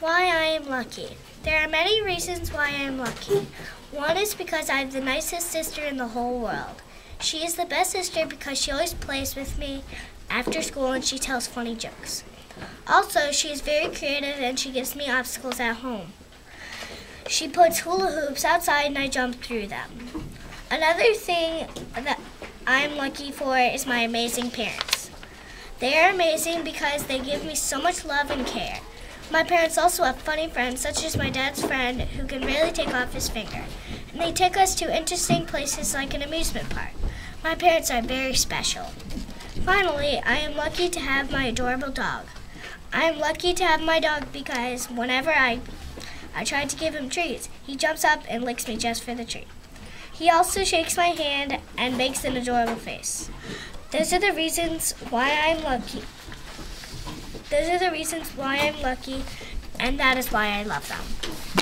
Why I am lucky. There are many reasons why I am lucky. One is because I have the nicest sister in the whole world. She is the best sister because she always plays with me after school and she tells funny jokes. Also, she is very creative and she gives me obstacles at home. She puts hula hoops outside and I jump through them. Another thing that I'm lucky for is my amazing parents. They are amazing because they give me so much love and care. My parents also have funny friends, such as my dad's friend who can really take off his finger. And they take us to interesting places like an amusement park. My parents are very special. Finally, I am lucky to have my adorable dog. I am lucky to have my dog because whenever I try to give him treats, he jumps up and licks me just for the treat. He also shakes my hand and makes an adorable face. Those are the reasons why I'm lucky. Those are the reasons why I'm lucky, and that is why I love them.